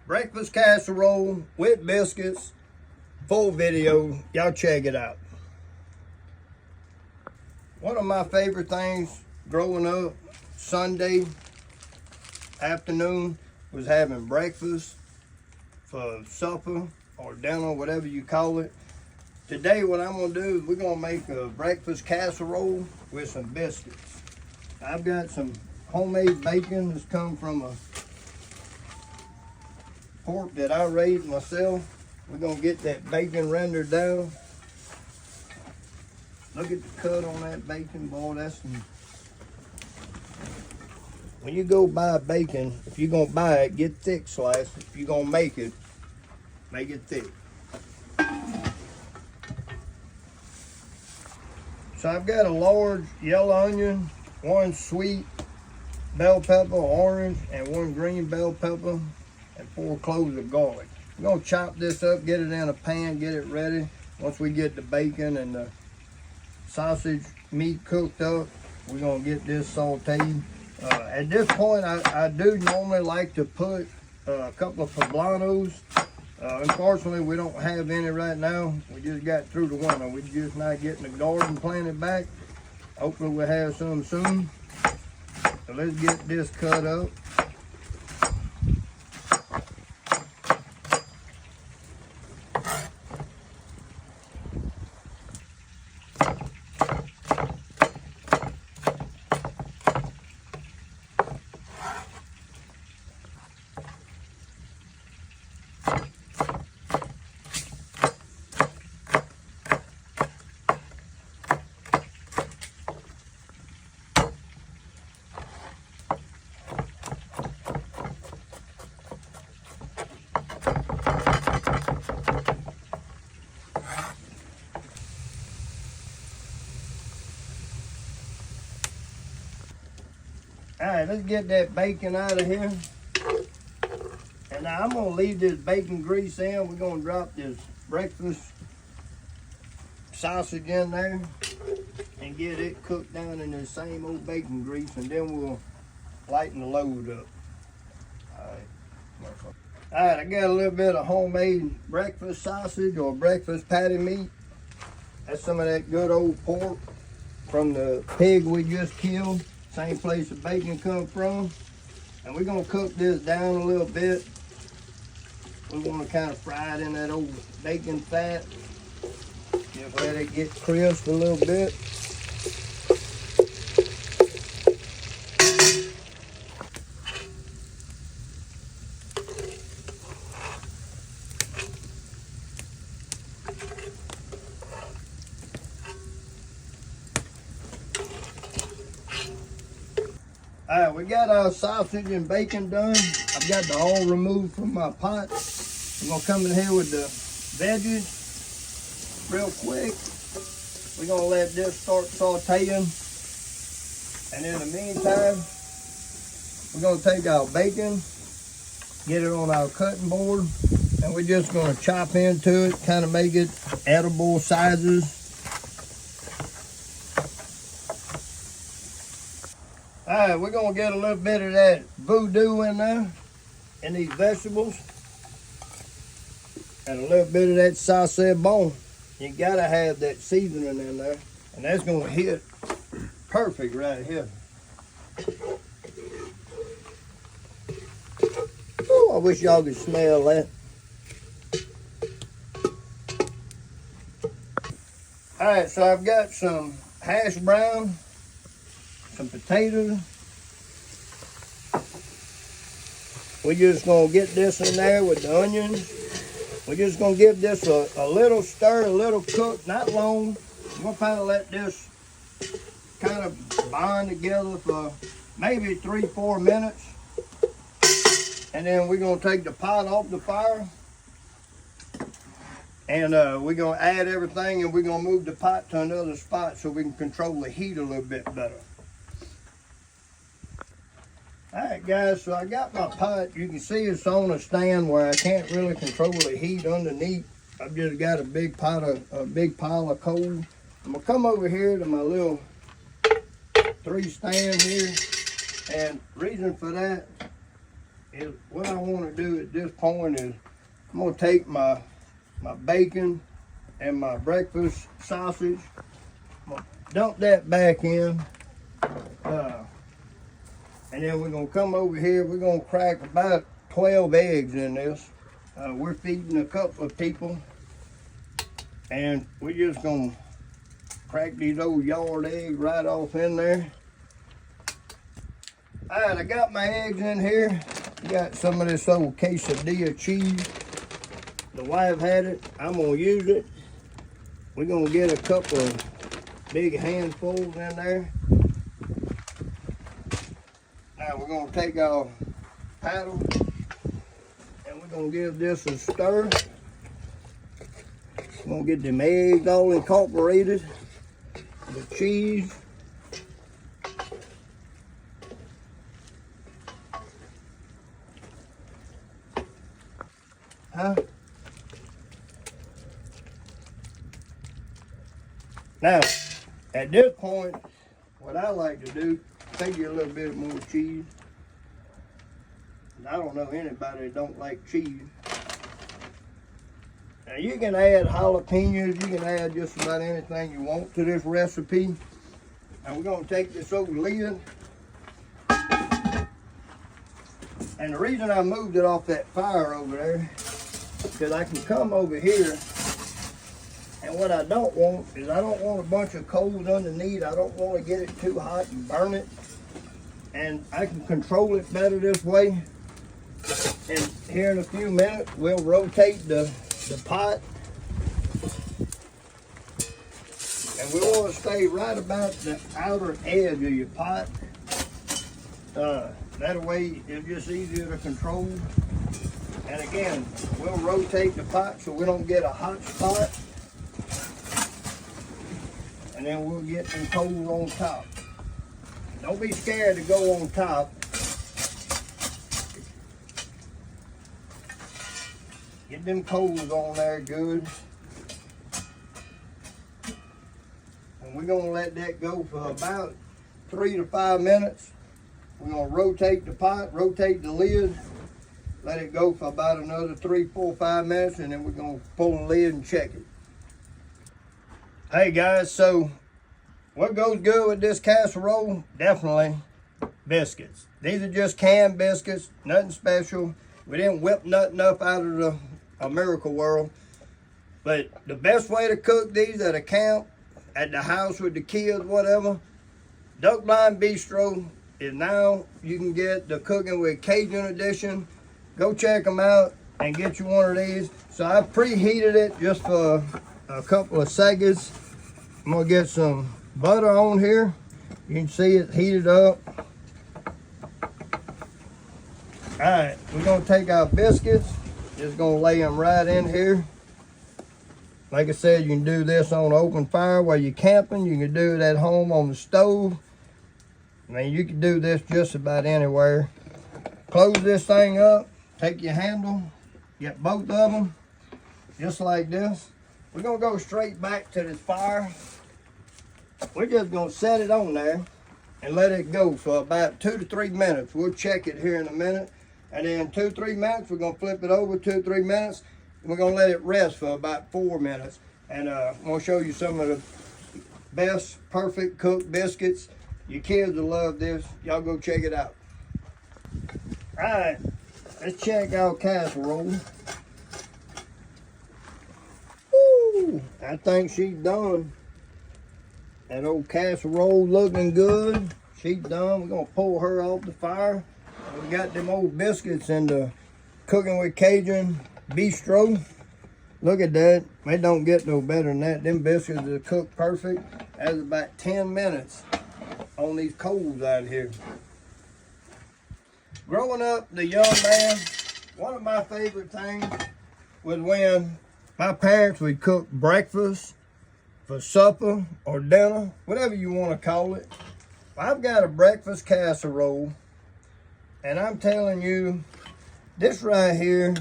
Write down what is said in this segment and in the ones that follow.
breakfast casserole with biscuits, full video. Y'all check it out. One of my favorite things growing up, Sunday afternoon, was having breakfast for supper or dinner, whatever you call it. Today what I'm gonna do is we're gonna make a breakfast casserole with some biscuits. I've got some homemade bacon that's come from a pork that I raised myself. We're gonna get that bacon rendered down. Look at the cut on that bacon, boy. That's some... When you go buy bacon, if you're gonna buy it, get thick slice. If you're gonna make it thick. So I've got a large yellow onion, one sweet bell pepper, orange, and one green bell pepper, and 4 cloves of garlic. We're gonna chop this up, get it in a pan, get it ready. Once we get the bacon and the sausage meat cooked up, we're gonna get this sauteed. At this point, I do normally like to put a couple of poblanos. Unfortunately, we don't have any right now. We just got through the winter. We're just not getting the garden planted back. Hopefully we'll have some soon. So let's get this cut up. All right, let's get that bacon out of here. And now I'm gonna leave this bacon grease in. We're gonna drop this breakfast sausage in there and get it cooked down in this same old bacon grease, and then we'll lighten the load up. All right, I got a little bit of homemade breakfast sausage or breakfast patty meat. That's some of that good old pork from the pig we just killed. Same place the bacon come from. And we're gonna cook this down a little bit. We want to kind of fry it in that old bacon fat. Just let it get crisp a little bit. All right, we got our sausage and bacon done. I've got the oil removed from my pot. I'm gonna come in here with the veggies real quick. We're gonna let this start sauteing. And in the meantime, we're gonna take our bacon, get it on our cutting board, and we're just gonna chop into it, kind of make it edible sizes. All right, we're gonna get a little bit of that voodoo in there, in these vegetables, and a little bit of that sauce bone. You gotta have that seasoning in there, and that's gonna hit perfect right here. Oh, I wish y'all could smell that. All right, so I've got some hash brown, some potatoes. We're just gonna get this in there with the onions. We're just gonna give this a little stir, a little cook, not long. We're gonna kind of let this kind of bind together for maybe 3-4 minutes. And then we're gonna take the pot off the fire. And we're gonna add everything, and we're gonna move the pot to another spot so we can control the heat a little bit better. All right, guys, so I got my pot. You can see it's on a stand where I can't really control the heat underneath. I've just got a big pile of coal. I'm gonna come over here to my little 3 stand here, and reason for that is what I want to do at this point is I'm going to take my bacon and my breakfast sausage, I'm gonna dump that back in, and then we're going to come over here. We're going to crack about 12 eggs in this. We're feeding a couple of people, and we're just going to crack these old yard eggs right off in there. All right, I got my eggs in here. Got some of this old quesadilla cheese. The wife had it. I'm gonna use it. We're gonna get a couple of big handfuls in there. Now we're gonna take our paddle and we're gonna give this a stir. We're gonna get them eggs all incorporated, the cheese. Now, at this point, what I like to do, take you a little bit more cheese. I don't know anybody that don't like cheese. Now you can add jalapenos, you can add just about anything you want to this recipe. And we're gonna take this old lid. And the reason I moved it off that fire over there, because I can come over here, and what I don't want is I don't want a bunch of coals underneath. I don't want to get it too hot and burn it. And I can control it better this way. And here in a few minutes, we'll rotate the pot. And we want to stay right about the outer edge of your pot. That way, it's just easier to control. And again, we'll rotate the pot so we don't get a hot spot. And then we'll get some coals on top. Don't be scared to go on top. Get them coals on there good. And we're gonna let that go for about 3 to 5 minutes. We're gonna rotate the pot, rotate the lid, let it go for about another 3, 4, 5 minutes, and then we're gonna pull the lid and check it. Hey guys, so what goes good with this casserole? Definitely biscuits. These are just canned biscuits, nothing special. We didn't whip nothing up out of a Miracle World. But the best way to cook these at a camp, at the house with the kids, whatever, Duck Blind Bistro is now, you can get the Cooking with Cajun edition. Go check them out and get you one of these. So I preheated it just for a couple of seconds. I'm gonna get some butter on here. You can see it heated up. All right, we're gonna take our biscuits. Just gonna lay them right in here. Like I said, you can do this on open fire while you're camping. You can do it at home on the stove. I mean, you can do this just about anywhere. Close this thing up, take your handle, get both of them, just like this. We're gonna go straight back to this fire. We're just gonna set it on there and let it go for about 2 to 3 minutes. We'll check it here in a minute. And then 2 to 3 minutes, we're gonna flip it over 2 to 3 minutes. And we're gonna let it rest for about 4 minutes. And I'm gonna show you some of the best, perfect cooked biscuits. Your kids will love this. Y'all go check it out. All right, let's check our casserole. Woo, I think she's done. That old casserole looking good. She's done. We're gonna pull her off the fire. We got them old biscuits in the Cooking with Cajun Bistro. Look at that. They don't get no better than that. Them biscuits are cooked perfect. That's about 10 minutes on these coals out here. Growing up, the young man, one of my favorite things was when my parents would cook breakfast for supper or dinner, whatever you want to call it. I've got a breakfast casserole, and I'm telling you, this right here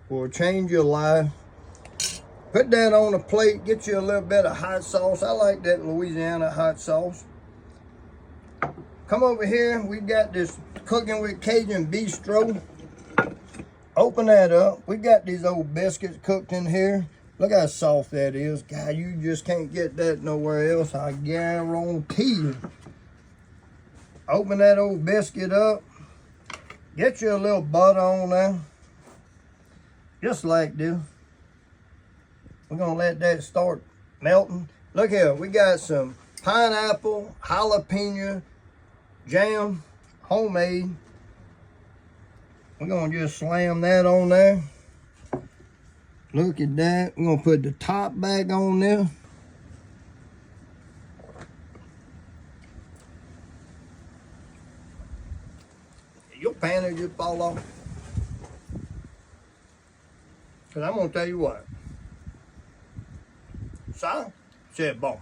will change your life. Put that on a plate, get you a little bit of hot sauce. I like that Louisiana hot sauce. Come over here, we got this Cooking with Cajun Bistro. Open that up. We got these old biscuits cooked in here. Look how soft that is. God, you just can't get that nowhere else, I guarantee you. Open that old biscuit up. Get you a little butter on there. Just like this. We're gonna let that start melting. Look here, we got some pineapple, jalapeno, jam, homemade. We're gonna just slam that on there. Look at that. We're gonna put the top back on there. Your pan will just fall off. Cause I'm gonna tell you what. Ça, c'est bon.